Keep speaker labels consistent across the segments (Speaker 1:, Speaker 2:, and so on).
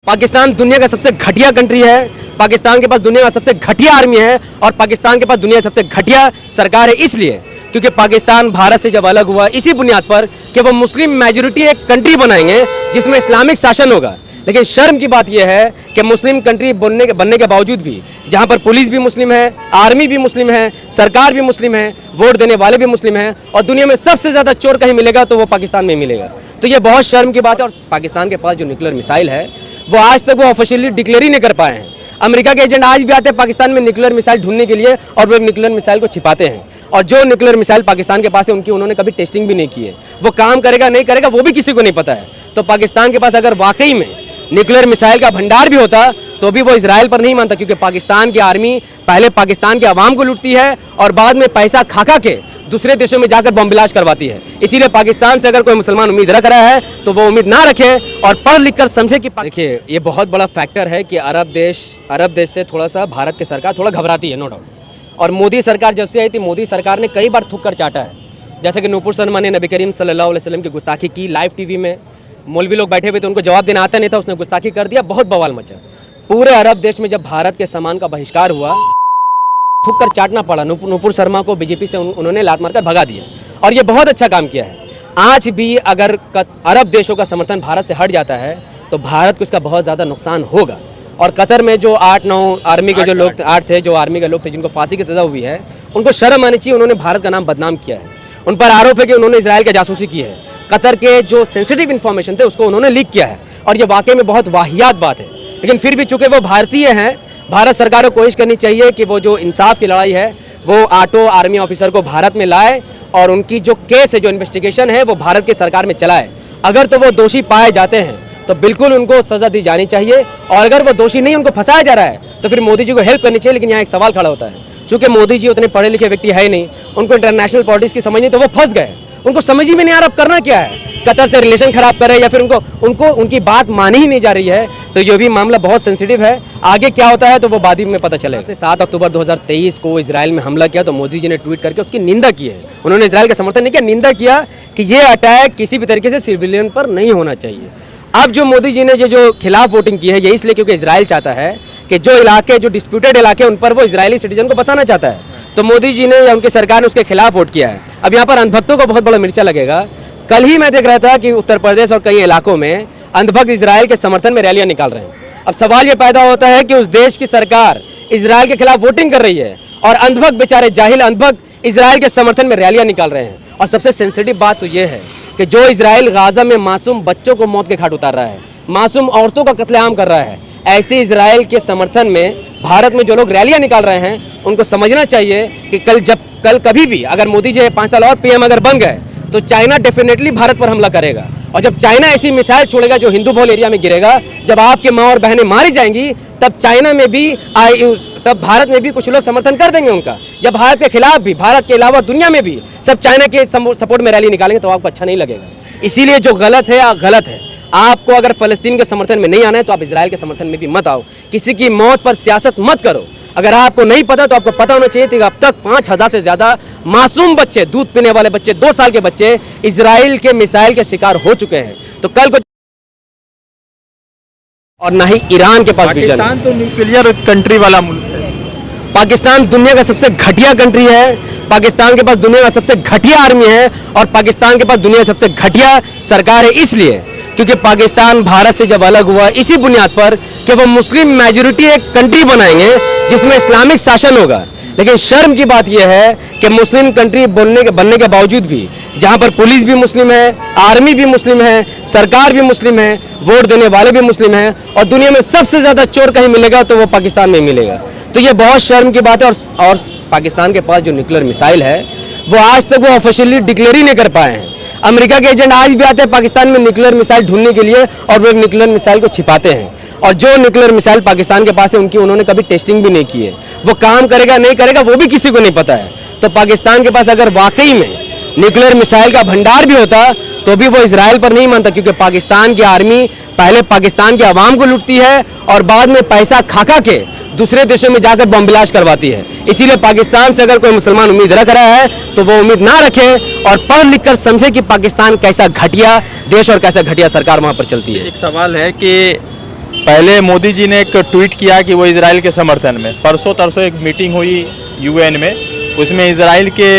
Speaker 1: पाकिस्तान दुनिया का सबसे घटिया कंट्री है। पाकिस्तान के पास दुनिया का सबसे घटिया आर्मी है और पाकिस्तान के पास दुनिया की सबसे घटिया सरकार है, इसलिए क्योंकि पाकिस्तान भारत से जब अलग हुआ इसी बुनियाद पर कि वो मुस्लिम मेजॉरिटी एक कंट्री बनाएंगे जिसमें इस्लामिक शासन होगा। लेकिन शर्म की बात यह है कि मुस्लिम कंट्री बनने के बावजूद भी जहां पर पुलिस भी मुस्लिम है, आर्मी भी मुस्लिम है, सरकार भी मुस्लिम है, वोट देने वाले भी मुस्लिम हैं और दुनिया में सबसे ज़्यादा चोर कहीं मिलेगा तो वो पाकिस्तान में मिलेगा। तो ये बहुत शर्म की बात है। और पाकिस्तान के पास जो न्यूक्लियर मिसाइल है वो आज तक वो ऑफिशियली डिक्लेयर ही नहीं कर पाए हैं। अमेरिका के एजेंट आज भी आते हैं पाकिस्तान में न्यूक्लियर मिसाइल ढूंढने के लिए और वो न्यूक्लियर मिसाइल को छिपाते हैं। और जो न्यूक्लियर मिसाइल पाकिस्तान के पास है उन्होंने कभी टेस्टिंग भी नहीं की है। वो काम करेगा नहीं करेगा वो भी किसी को नहीं पता है। तो पाकिस्तान के पास अगर वाकई में न्यूक्लियर मिसाइल का भंडार भी होता तो भी वो इजराइल पर नहीं मानता, क्योंकि पाकिस्तान की आर्मी पहले पाकिस्तान के अवाम को लूटती है और बाद में पैसा खा के दूसरे देशों में जाकर बम ब्लास्ट करवाती है। इसीलिए पाकिस्तान से अगर कोई मुसलमान उम्मीद रख रहा है तो वो उम्मीद ना रखे और पढ़ लिख कर समझे कि देखिए ये बहुत बड़ा फैक्टर है कि अरब देश से थोड़ा सा भारत की सरकार थोड़ा घबराती है, नो डाउट। और मोदी सरकार जब से आई थी मोदी सरकार ने कई बार थूक कर चाटा है। जैसे कि नूपुर शर्मा ने नबी करीम सल्लल्लाहु अलैहि वसल्लम की गुस्ताखी की लाइव टीवी में, मौलवी लोग बैठे हुए थे उनको जवाब देना आता नहीं था, उसने गुस्ताखी कर दिया, बहुत बवाल मचा। पूरे अरब देश में जब भारत के सामान का बहिष्कार हुआ थूक कर चाटना पड़ा। नूपुर शर्मा को बीजेपी से उन्होंने लात मारकर भगा दिया और ये बहुत अच्छा काम किया है। आज भी अगर अरब देशों का समर्थन भारत से हट जाता है तो भारत को इसका बहुत ज़्यादा नुकसान होगा। और कतर में जो 8-9 आर्मी के जो लोग थे जो आर्मी के लोग थे जिनको फांसी की सज़ा हुई है, उनको शर्म आनी चाहिए। उन्होंने भारत का नाम बदनाम किया है। उन पर आरोप है कि उन्होंने इजराइल की जासूसी की है। कतर के जो सेंसिटिव इन्फॉर्मेशन थे उसको उन्होंने लीक किया है और ये वाकई में बहुत वाहियात बात है। लेकिन फिर भी चूँकि वो भारतीय हैं, भारत सरकार को कोशिश करनी चाहिए कि वो जो इंसाफ की लड़ाई है वो ऑटो आर्मी ऑफिसर को भारत में लाए और उनकी जो केस है, जो इन्वेस्टिगेशन है वो भारत की सरकार में चलाए। अगर तो वो दोषी पाए जाते हैं तो बिल्कुल उनको सज़ा दी जानी चाहिए और अगर वो दोषी नहीं, उनको फंसाया जा रहा है तो फिर मोदी जी को हेल्प करनी चाहिए। लेकिन यहाँ एक सवाल खड़ा होता है, चूँकि मोदी जी उतने पढ़े लिखे व्यक्ति है ही नहीं, उनको इंटरनेशनल पॉलिटिक्स की समझ नहीं, तो वो फंस गए। उनको समझ ही में नहीं आ रहा अब करना क्या है, कतर से रिलेशन खराब करे या फिर उनको उनकी बात मानी ही नहीं जा रही है। तो ये भी मामला बहुत सेंसिटिव है। आगे क्या होता है तो वो बाद में पता चलेगा। उसने 7 अक्टूबर 2023 को इजराइल में हमला किया तो मोदी जी ने ट्वीट करके उसकी निंदा की है। उन्होंने इजराइल का समर्थन नहीं किया, निंदा किया कि ये अटैक किसी भी तरीके से सिविलियन पर नहीं होना चाहिए। अब जो मोदी जी ने जो खिलाफ वोटिंग की है ये इसलिए क्योंकि इजराइल चाहता है कि जो डिस्प्यूटेड इलाके उन पर वो इजरायली सिटीजन को बसाना चाहता है। तो मोदी जी ने या उनकी सरकार ने उसके खिलाफ वोट किया है। अब यहाँ पर अंधभक्तों को बहुत बड़ा मिर्चा लगेगा। कल ही मैं देख रहा था कि उत्तर प्रदेश और कई इलाकों में अंधभक्त इजराइल के समर्थन में रैलियां निकाल रहे हैं। अब सवाल ये पैदा होता है कि उस देश की सरकार इजराइल के खिलाफ वोटिंग कर रही है और अंधभक्त बेचारे जाहिल अंधभक्त इजराइल के समर्थन में रैलियां निकाल रहे हैं। और सबसे सेंसिटिव बात तो ये है कि जो इजराइल गाजा में मासूम बच्चों को मौत के घाट उतार रहा है, मासूम औरतों का कत्लेआम कर रहा है, ऐसे इजराइल के समर्थन में भारत में जो लोग रैलियां निकाल रहे हैं उनको समझना चाहिए कि कल कभी भी अगर मोदी जी 5 साल और पीएम अगर बन गए तो चाइना डेफिनेटली भारत पर हमला करेगा। और जब चाइना ऐसी मिसाइल छोड़ेगा जो हिंदू बहुल एरिया में गिरेगा, जब आपके माँ और बहनें मारी जाएंगी, तब चाइना में भी तब भारत में भी कुछ लोग समर्थन कर देंगे उनका। जब भारत के खिलाफ भी, भारत के अलावा दुनिया में भी सब चाइना के सपोर्ट में रैली निकालेंगे तो आपको अच्छा नहीं लगेगा। इसीलिए जो गलत है गलत है। आपको अगर फलस्तीन के समर्थन में नहीं आना है तो आप इजराइल के समर्थन में भी मत आओ। किसी की मौत पर सियासत मत करो। अगर आपको नहीं पता तो आपको पता होना चाहिए कि अब तक 5000 से ज़्यादा मासूम बच्चे, दूध पीने वाले बच्चे, 2 साल के बच्चे इजराइल के मिसाइल के शिकार हो चुके हैं। तो कल को और ना ही ईरान के पास विजन है।
Speaker 2: पाकिस्तान तो न्यूक्लियर कंट्री वाला मुल्क है।
Speaker 1: पाकिस्तान दुनिया का सबसे घटिया कंट्री है। पाकिस्तान के पास दुनिया का सबसे घटिया आर्मी है और पाकिस्तान के पास दुनिया की सबसे घटिया सरकार है, इसलिए क्योंकि पाकिस्तान भारत से जब अलग हुआ इसी बुनियाद पर कि वो मुस्लिम मेजॉरिटी एक कंट्री बनाएंगे जिसमें इस्लामिक शासन होगा। लेकिन शर्म की बात यह है कि मुस्लिम कंट्री बनने के बावजूद भी जहां पर पुलिस भी मुस्लिम है, आर्मी भी मुस्लिम है, सरकार भी मुस्लिम है, वोट देने वाले भी मुस्लिम हैं और दुनिया में सबसे ज़्यादा चोर कहीं मिलेगा तो वो पाकिस्तान में मिलेगा। तो ये बहुत शर्म की बात है। और पाकिस्तान के पास जो न्यूक्लियर मिसाइल है वो आज तक वो ऑफिशियली डिक्लेयर ही नहीं कर पाए हैं। अमेरिका के एजेंट आज भी आते हैं पाकिस्तान में न्यूक्लियर मिसाइल ढूंढने के लिए और वो न्यूक्लियर मिसाइल को छिपाते हैं। और जो न्यूक्लियर मिसाइल पाकिस्तान के पास है उन्होंने कभी टेस्टिंग भी नहीं की है। वो काम करेगा नहीं करेगा वो भी किसी को नहीं पता है। तो पाकिस्तान के पास अगर वाकई में न्यूक्लियर मिसाइल का भंडार भी होता तो भी वो इजराइल पर नहीं मानता, क्योंकि पाकिस्तान की आर्मी पहले पाकिस्तान के अवाम को लूटती है और बाद में पैसा खा के दूसरे देशों में जाकर बम ब्लास्ट करवाती है। इसीलिए पाकिस्तान से अगर कोई मुसलमान उम्मीद रख रहा है तो वो उम्मीद ना रखे और पढ़ लिख कर समझे कि पाकिस्तान कैसा घटिया देश और कैसा घटिया सरकार वहां पर चलती है।
Speaker 2: एक सवाल है कि पहले मोदी जी ने एक ट्वीट किया कि वो इजराइल के समर्थन में, परसों तरसों एक मीटिंग हुई यूएन में, उसमें इजराइल के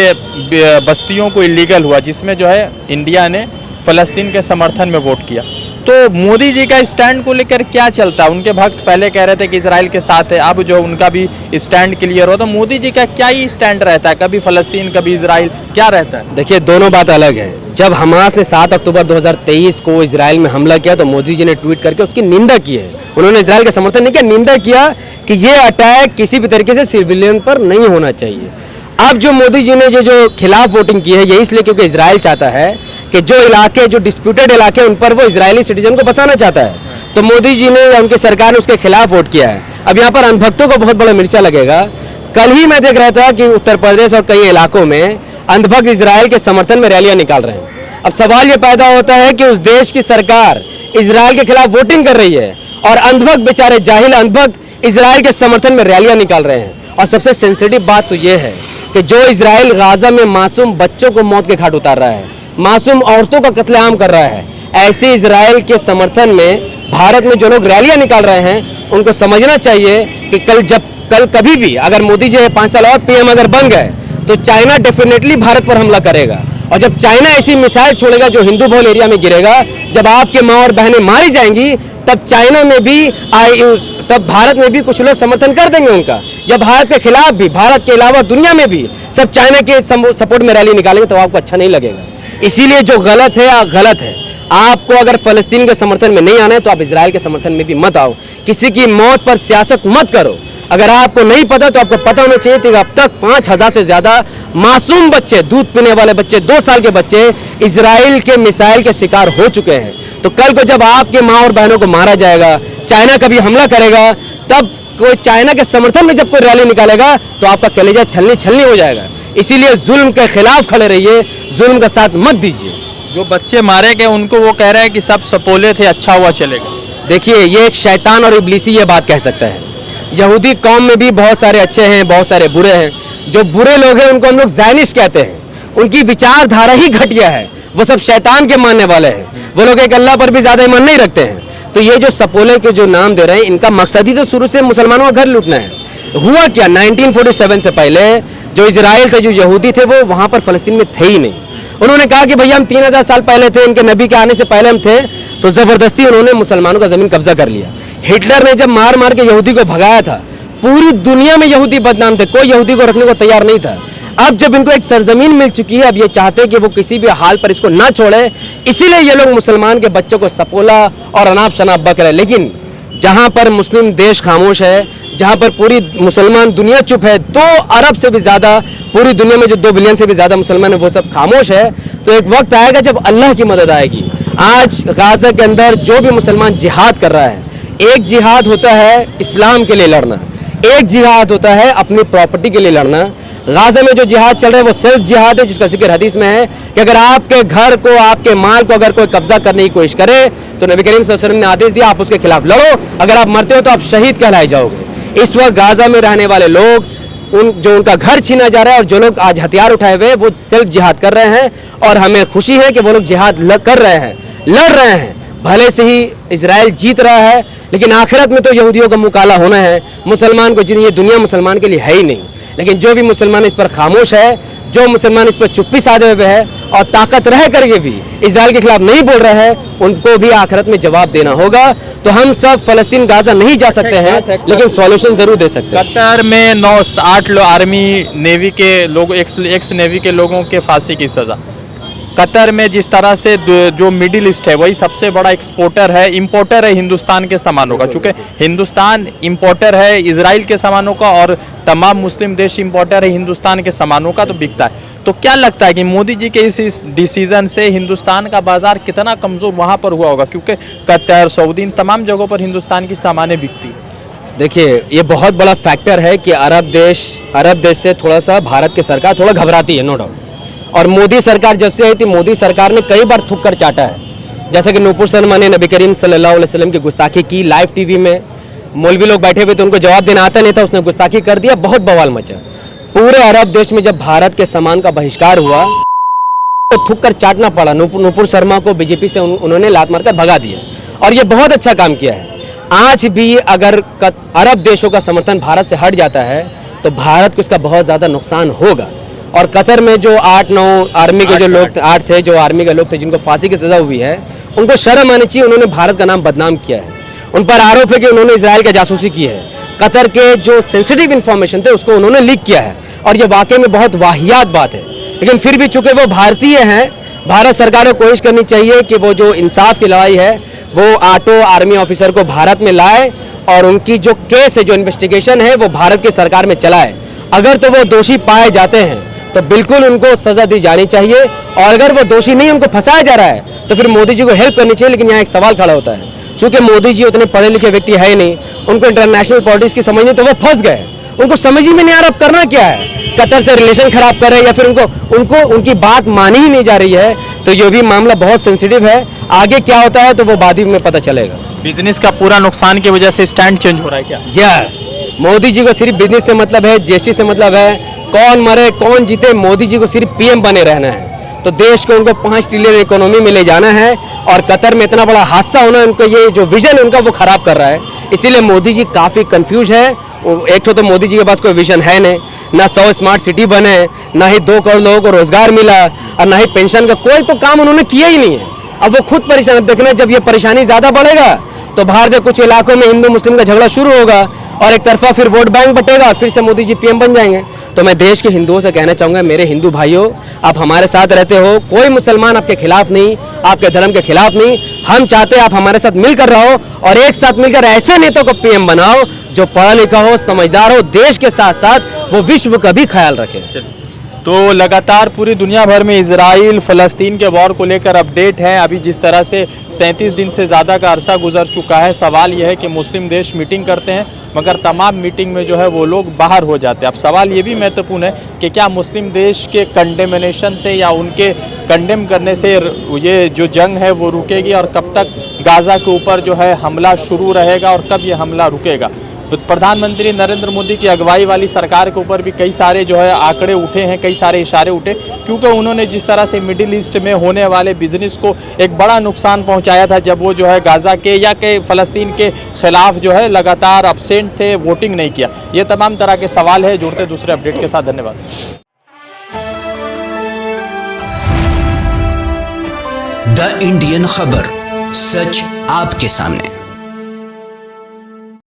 Speaker 2: बस्तियों को इलीगल हुआ, जिसमें जो है इंडिया ने फ़लस्तीन के समर्थन में वोट किया। तो मोदी जी का स्टैंड को लेकर क्या चलता है? उनके भक्त पहले कह रहे थे कि इजराइल के साथ है, अब जो उनका भी स्टैंड क्लियर हो, तो मोदी जी का क्या ही स्टैंड रहता है? कभी फ़लस्तीन कभी इजराइल, क्या रहता है?
Speaker 1: देखिए, दोनों बात अलग है। जब हमास ने 7 अक्टूबर 2023 को इजराइल में हमला किया तो मोदी जी ने ट्वीट करके उसकी निंदा की है। उन्होंने इजराइल का समर्थन नहीं किया, निंदा किया कि ये अटैक किसी भी तरीके से सिविलियन पर नहीं होना चाहिए। अब जो मोदी जी ने जो खिलाफ वोटिंग की है, ये इसलिए क्योंकि इजराइल चाहता है कि जो इलाके, जो डिस्प्यूटेड इलाके, उन पर वो इजरायली सिटीजन को बसाना चाहता है। तो मोदी जी ने या उनकी सरकार ने उसके खिलाफ वोट किया है। अब यहाँ पर अंधभक्तों को बहुत बड़ा मिर्चा लगेगा। कल ही मैं देख रहा था कि उत्तर प्रदेश और कई इलाकों में अंधभक्त इजराइल के समर्थन में रैलियां निकाल रहे हैं। अब सवाल ये पैदा होता है कि उस देश की सरकार इजराइल के खिलाफ वोटिंग कर रही है और अंधभक्त, बेचारे जाहिल अंधभक्त, इजराइल के समर्थन में रैलियां निकाल रहे हैं। और सबसे सेंसिटिव बात तो ये है कि जो इजराइल गाजा में मासूम बच्चों को मौत के घाट उतार रहा है, मासूम औरतों का कत्लेआम कर रहा है, ऐसे इजराइल के समर्थन में भारत में जो लोग रैलियां निकाल रहे हैं, उनको समझना चाहिए कि कल कभी भी अगर मोदी जी 5 साल और पीएम अगर बन गए तो चाइना डेफिनेटली भारत पर हमला करेगा। और जब चाइना ऐसी मिसाइल छोड़ेगा जो हिंदू बहुल एरिया में गिरेगा, जब आपके माँ और बहनें मारी जाएंगी, तब चाइना में भी तब भारत में भी कुछ लोग समर्थन कर देंगे उनका। जब भारत के खिलाफ भी, भारत के अलावा दुनिया में भी सब चाइना के सपोर्ट में रैली निकालेंगे तो आपको अच्छा नहीं लगेगा। इसीलिए जो गलत है गलत है। आपको अगर फलस्तीन के समर्थन में नहीं आना है तो आप इजराइल के समर्थन में भी मत आओ। किसी की मौत पर सियासत मत करो। अगर आपको नहीं पता तो आपको पता होना चाहिए कि अब तक 5000 से ज्यादा मासूम बच्चे, दूध पीने वाले बच्चे, 2 साल के बच्चे इजराइल के मिसाइल के शिकार हो चुके हैं। तो कल को जब आपके माँ और बहनों को मारा जाएगा, चाइना कभी हमला करेगा, तब कोई चाइना के समर्थन में जब कोई रैली निकालेगा तो आपका कलेजा छलनी छलनी हो जाएगा। इसीलिए जुल्म के खिलाफ खड़े रहिए, जुल्म का साथ मत दीजिए।
Speaker 2: जो बच्चे मारे गए उनको वो कह रहे हैं कि सब सपोले थे, अच्छा हुआ चलेगा।
Speaker 1: देखिए, ये एक शैतान और इब्लीसी ये बात कह सकता है। यहूदी कौम में भी बहुत सारे अच्छे हैं, बहुत सारे बुरे हैं। जो बुरे लोग हैं उनको हम लोग ज़ायनिस्ट कहते हैं। उनकी विचारधारा ही घटिया है। वो सब शैतान के मानने वाले हैं। वो लोग एक अल्लाह पर भी ज़्यादा ईमान नहीं रखते हैं। तो ये जो सपोले के जो नाम दे रहे हैं, इनका मकसद ही तो शुरू से मुसलमानों का घर लूटना है। हुआ क्या, 1947 से पहले जो इजराइल थे, जो यहूदी थे, वो वहाँ पर फ़लस्तीन में थे ही नहीं। उन्होंने कहा कि भैया हम 3000 साल पहले थे, इनके नबी के आने से पहले हम थे। तो ज़बरदस्ती उन्होंने मुसलमानों का ज़मीन कब्जा कर लिया। हिटलर ने जब मार मार के यहूदी को भगाया था, पूरी दुनिया में यहूदी बदनाम थे, कोई यहूदी को रखने को तैयार नहीं था। अब जब इनको एक सरजमीन मिल चुकी है, अब ये चाहते हैं कि वो किसी भी हाल पर इसको ना छोड़े, इसीलिए ये लोग मुसलमान के बच्चों को सपोला और अनाप शनाप बक रहे। लेकिन जहां पर मुस्लिम देश खामोश है, जहां पर पूरी मुसलमान दुनिया चुप है, 2 अरब से भी ज़्यादा, पूरी दुनिया में जो 2 बिलियन से भी ज़्यादा मुसलमान है वो सब खामोश है, तो एक वक्त आएगा जब अल्लाह की मदद आएगी। आज गाजा के अंदर जो भी मुसलमान जिहाद कर रहा है, एक जिहाद होता है इस्लाम के लिए लड़ना, एक जिहाद होता है अपनी प्रॉपर्टी के लिए लड़ना। गाजा में जो जिहाद चल रहा है वो सेल्फ जिहाद है, जिसका जिक्र हदीस में है कि अगर आपके घर को, आपके माल को अगर कोई कब्जा करने की कोशिश करे तो नबी करीम सल्लल्लाहु अलैहि वसल्लम ने आदेश दिया आप उसके खिलाफ लड़ो, अगर आप मरते हो तो आप शहीद कहलाए जाओगे। इस वक्त गाजा में रहने वाले लोग, जो उनका घर छीना जा रहा है और जो लोग आज हथियार उठाए हुए वो सेल्फ जिहाद कर रहे हैं। और हमें खुशी है कि वो लोग जिहाद कर रहे हैं, लड़ रहे हैं। भले से ही इजराइल जीत रहा है, लेकिन आखिरत में तो यहूदियों का मुकाला होना है। मुसलमान को जितनी, ये दुनिया मुसलमान के लिए है ही नहीं। लेकिन जो भी मुसलमान इस पर खामोश है, जो मुसलमान इस पर चुप्पी साधे हुए है और ताकत रह करके भी इजराइल के खिलाफ नहीं बोल रहे हैं, उनको भी आखिरत में जवाब देना होगा। तो हम सब फलस्तीन गाजा नहीं जा सकते हैं, लेकिन सॉल्यूशन जरूर दे सकते हैं।
Speaker 2: कतर में 9-8 आर्मी नेवी के लोग, एक्स नेवी के लोगों के फांसी की सजा। कतर में जिस तरह से जो मिडिल ईस्ट है वही सबसे बड़ा एक्सपोर्टर है, इंपोर्टर है हिंदुस्तान के सामानों का। चूँकि हिंदुस्तान इंपोर्टर है इजराइल के सामानों का और तमाम मुस्लिम देश इंपोर्टर है हिंदुस्तान के सामानों का, तो बिकता है। तो क्या लगता है कि मोदी जी के इस डिसीजन से हिंदुस्तान का बाजार कितना कमज़ोर वहाँ पर हुआ होगा? क्योंकि कतर, सऊदी, इन तमाम जगहों पर हिंदुस्तान की सामानें बिकती है।
Speaker 1: देखिए, ये बहुत बड़ा फैक्टर है कि अरब देश से थोड़ा सा भारत की सरकार थोड़ा घबराती है, नो डाउट। और मोदी सरकार जब से आई थी, मोदी सरकार ने कई बार थूक कर चाटा है। जैसे कि नूपुर शर्मा ने नबी करीम सल्लल्लाहु अलैहि वसल्लम की गुस्ताखी की लाइव टीवी में, मौलवी लोग बैठे हुए थे, उनको जवाब देना आता नहीं था, उसने गुस्ताखी कर दिया, बहुत बवाल मचा। पूरे अरब देश में जब भारत के सामान का बहिष्कार हुआ तो थूक कर चाटना पड़ा। नूपुर शर्मा को बीजेपी से उन्होंने लात मारकर भगा दिया और ये बहुत अच्छा काम किया है। आज भी अगर अरब देशों का समर्थन भारत से हट जाता है तो भारत को इसका बहुत ज़्यादा नुकसान होगा। और कतर में जो 8-9 आर्मी के जो लोग 8 थे, जो आर्मी के लोग थे जिनको फांसी की सज़ा हुई है, उनको शर्म आनी चाहिए। उन्होंने भारत का नाम बदनाम किया है। उन पर आरोप है कि उन्होंने इजराइल की जासूसी की है। कतर के जो सेंसिटिव इन्फॉर्मेशन थे उसको उन्होंने लीक किया है और ये वाकई में बहुत वाहियात बात है। लेकिन फिर भी चूंकि वो भारतीय हैं, भारत सरकार को कोशिश करनी चाहिए कि वो जो इंसाफ की लड़ाई है वो 8 आर्मी ऑफिसर को भारत में लाए और उनकी जो केस है, जो इन्वेस्टिगेशन है, वो भारत की सरकार में चलाए। अगर तो वो दोषी पाए जाते हैं तो बिल्कुल उनको सजा दी जानी चाहिए, और अगर वो दोषी नहीं, उनको फंसाया जा रहा है, तो फिर मोदी जी को हेल्प करनी चाहिए। लेकिन यहाँ एक सवाल खड़ा होता है, चूंकि मोदी जी उतने पढ़े लिखे व्यक्ति है ही नहीं, उनको इंटरनेशनल पॉलिटिक्स की समझ नहीं, तो वो फंस गए। उनको समझ ही में नहीं आ रहा अब करना क्या है, कतर से रिलेशन खराब कर रहे हैं या फिर उनको उनकी बात मानी ही नहीं जा रही है। तो ये भी मामला बहुत सेंसिटिव है। आगे क्या होता है तो वो बाद ही में पता चलेगा।
Speaker 2: बिजनेस का पूरा नुकसान की वजह से स्टैंड चेंज हो रहा है क्या?
Speaker 1: यस, मोदी जी को सिर्फ बिजनेस से मतलब है, जीएसटी से मतलब है, कौन मरे कौन जीते, मोदी जी को सिर्फ पीएम बने रहना है। तो देश को उनको 5 ट्रिलियन इकोनॉमी में ले जाना है और कतर में इतना बड़ा हादसा होना, उनको ये जो विजन उनका वो खराब कर रहा है। इसीलिए मोदी जी काफ़ी कंफ्यूज है। एक तो मोदी जी के पास कोई विजन है नहीं, ना 100 स्मार्ट सिटी बने, ना ही 2 करोड़ लोगों को रोजगार मिला, और ना ही पेंशन का कोई तो काम उन्होंने किया ही नहीं है। अब वो खुद परेशान। देखना, जब ये परेशानी ज़्यादा बढ़ेगा तो भारत के कुछ इलाकों में हिंदू मुस्लिम का झगड़ा शुरू होगा और एक तरफा फिर वोट बैंक बटेगा, फिर से मोदी जी पीएम बन जाएंगे। तो मैं देश के हिंदुओं से कहना चाहूँगा, मेरे हिंदू भाइयों, आप हमारे साथ रहते हो, कोई मुसलमान आपके खिलाफ नहीं, आपके धर्म के खिलाफ नहीं। हम चाहते हैं आप हमारे साथ मिलकर रहो और एक साथ मिलकर ऐसे नेताओं को पीएम बनाओ जो पढ़ा लिखा हो, समझदार हो, देश के साथ साथ वो विश्व का भी ख्याल रखे।
Speaker 2: तो लगातार पूरी दुनिया भर में इजराइल फ़लस्तीन के वॉर को लेकर अपडेट है। अभी जिस तरह से 37 दिन से ज़्यादा का अरसा गुजर चुका है, सवाल यह है कि मुस्लिम देश मीटिंग करते हैं मगर तमाम मीटिंग में जो है वो लोग बाहर हो जाते हैं। अब सवाल ये भी महत्वपूर्ण है कि क्या मुस्लिम देश के कंडेमिनेशन से या उनके कंडेम करने से ये जो जंग है वो रुकेगी, और कब तक गाज़ा के ऊपर जो है हमला शुरू रहेगा और कब ये हमला रुकेगा। तो प्रधानमंत्री नरेंद्र मोदी की अगुवाई वाली सरकार के ऊपर भी कई सारे जो है आंकड़े उठे हैं, कई सारे इशारे उठे, क्योंकि उन्होंने जिस तरह से मिडिल ईस्ट में होने वाले बिजनेस को एक बड़ा नुकसान पहुंचाया था जब वो जो है गाज़ा के या के फ़लस्तीन के खिलाफ जो है लगातार अपसेंट थे, वोटिंग नहीं किया। ये तमाम तरह के सवाल है। जुड़ते दूसरे अपडेट के साथ, धन्यवाद।
Speaker 3: द इंडियन खबर, सच आपके सामने।